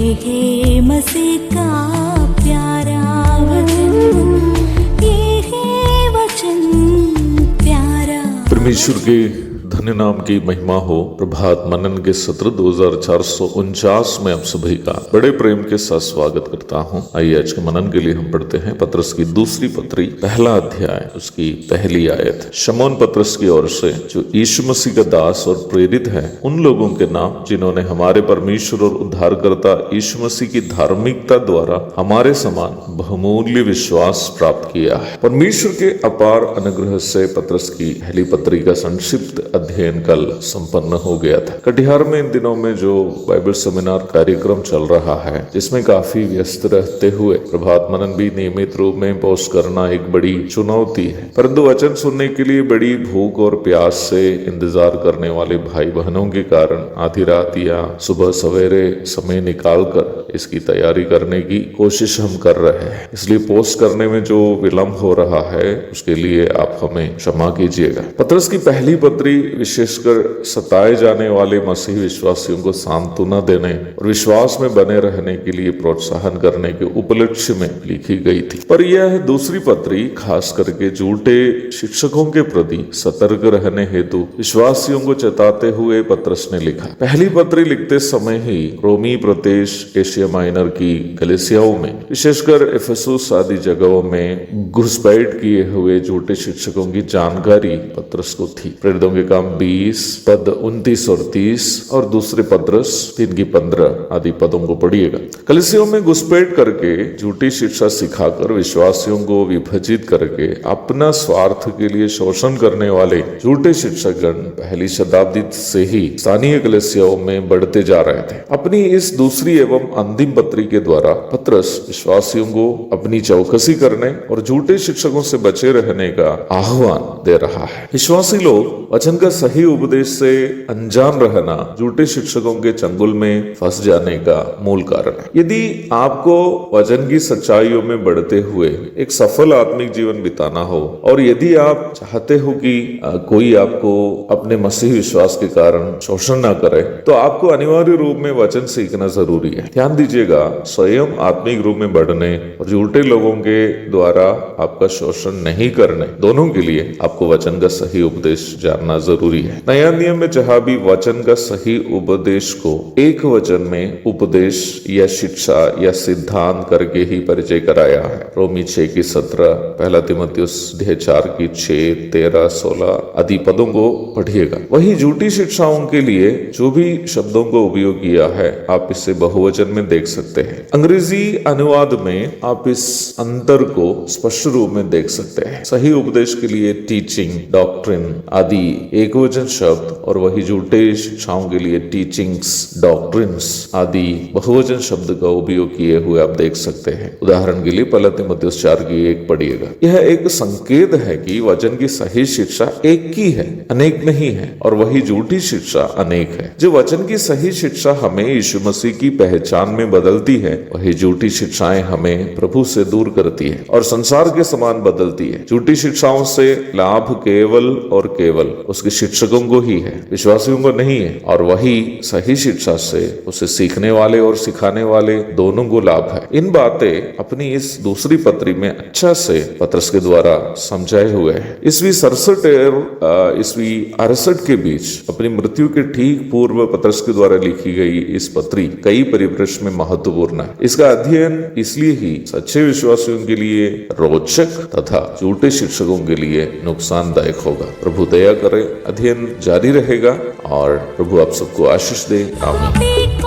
है मसीह का प्यारा वचन, ये है वचन प्यारा। परमेश्वर के धन्य नाम की महिमा हो। प्रभात मनन के सत्र 2449 में आप सभी का बड़े प्रेम के साथ स्वागत करता हूं। आइए आज के मनन के लिए हम पढ़ते हैं पत्रस की दूसरी पत्री, पहला अध्याय, उसकी पहली आयत। शमौन पत्रस की ओर से, जो यीशु मसीह का दास और प्रेरित है, उन लोगों के नाम जिन्होंने हमारे परमेश्वर और उद्धारकर्ता यीशु मसीह की धार्मिकता द्वारा हमारे समान बहुमूल्य विश्वास प्राप्त किया है। परमेश्वर के अपार अनुग्रह से पत्रस की पहली पत्री का संक्षिप्त अध्ययन कल संपन्न हो गया था। कटिहार में इन दिनों में जो बाइबल सेमिनार कार्यक्रम चल रहा है, जिसमें काफी व्यस्त रहते हुए प्रभात मनन भी नियमित रूप में पोस्ट करना एक बड़ी चुनौती है, परंतु वचन सुनने के लिए बड़ी भूख और प्यास से इंतजार करने वाले भाई बहनों के कारण आधी रात या सुबह सवेरे समय निकालकर इसकी तैयारी करने की कोशिश हम कर रहे हैं। इसलिए पोस्ट करने में जो विलंब हो रहा है, उसके लिए आप हमें क्षमा कीजिएगा। पत्रस की पहली पत्री विशेषकर सताए जाने वाले मसीही विश्वासियों को सांत्वना देने और विश्वास में बने रहने के लिए प्रोत्साहन करने के उपलक्ष्य में लिखी गई थी, पर यह दूसरी पत्री खास करके झूठे शिक्षकों के प्रति सतर्क रहने हेतु विश्वासियों को चेताते हुए पत्रस ने लिखा। पहली पत्री लिखते समय ही रोमी प्रदेश एशिया माइनर की कलीसियाओं में, विशेषकर इफिसुस आदि जगहों में घुसपैठ किए हुए झूठे शिक्षकों की जानकारी पत्रस को थी। प्रेरितों के काम 20 पद 29 और 30 और दूसरे पत्रस 3 की 15 आदि पदों को पढ़िएगा। कलीसियाओं में घुसपैठ करके झूठी शिक्षा सिखाकर विश्वासियों को विभाजित करके अपना स्वार्थ के लिए शोषण करने वाले झूठे शिक्षकगण पहली शताब्दी से ही स्थानीय कलीसियाओं में बढ़ते जा रहे थे। अपनी इस दूसरी एवं अंतिम पत्री के द्वारा पत्रस विश्वासियों को अपनी चौकसी करने और झूठे शिक्षकों से बचे रहने का आह्वान दे रहा है। विश्वासी लोग वचन का सही उपदेश से अनजान रहना झूठे शिक्षकों के चंगुल में फंस जाने का मूल कारण है। यदि आपको वचन की सच्चाइयों में बढ़ते हुए एक सफल आत्मिक जीवन बिताना हो और यदि आप चाहते हो कि कोई आपको अपने मसीह विश्वास के कारण शोषण ना करे, तो आपको अनिवार्य रूप में वचन सीखना जरूरी है। ध्यान दीजिएगा, स्वयं आत्मिक रूप में बढ़ने और झूठे लोगों के द्वारा आपका शोषण नहीं करने, दोनों के लिए आपको वचन का सही उपदेश जानना जरूरी है। नया नियम में जहां भी वचन का सही उपदेश को एक वचन में उपदेश या शिक्षा या सिद्धांत करके ही परिचय कराया है। रोमी 6 की 17, पहला तीमुथियुस 4 की 6, 13, 16 आदि पदों को पढ़िएगा। वही झूठी शिक्षाओं के लिए जो भी शब्दों को उपयोग किया है, आप इसे बहुवचन में देख सकते हैं। अंग्रेजी अनुवाद में आप इस अंतर को स्पष्ट रूप में देख सकते हैं। सही उपदेश के लिए टीचिंग, डॉक्ट्रिन आदि एक वचन शब्द और वही झूठे शिक्षाओं के लिए टीचिंग्स, डॉक्ट्रिन्स आदि बहुवचन शब्द का उपयोग किए हुए आप देख सकते हैं। उदाहरण के लिए पहला तीमुथियुस 4 की 1 पढ़िएगा। यह एक संकेत है कि वचन की सही शिक्षा एक की है, अनेक नहीं है, और वही झूठी शिक्षा अनेक है। जो वचन की सही शिक्षा हमें यीशु मसीह की पहचान में बदलती है, वही झूठी शिक्षाएं हमें प्रभु से दूर करती है और संसार के समान बदलती है। झूठी शिक्षाओं से लाभ केवल और केवल उसके शिक्षकों को ही है, विश्वासियों को नहीं है, और वही सही शिक्षा से उसे सीखने वाले और सिखाने वाले दोनों को लाभ है। इन बातें अपनी इस दूसरी पत्री में अच्छा से पत्रस के द्वारा समझाए हुए हैं। ईस्वी 67 और ईस्वी 68 के बीच अपनी मृत्यु के ठीक पूर्व पत्रस के द्वारा लिखी गई इस पत्री कई परिप्रेक्ष्य में महत्वपूर्ण है। इसका अध्ययन इसलिए ही सच्चे विश्वासियों के लिए रोचक तथा झूठे शिक्षकों के लिए नुकसानदायक होगा। प्रभु दया करे, अध्ययन जारी रहेगा और प्रभु आप सबको आशीष दे। आमीन।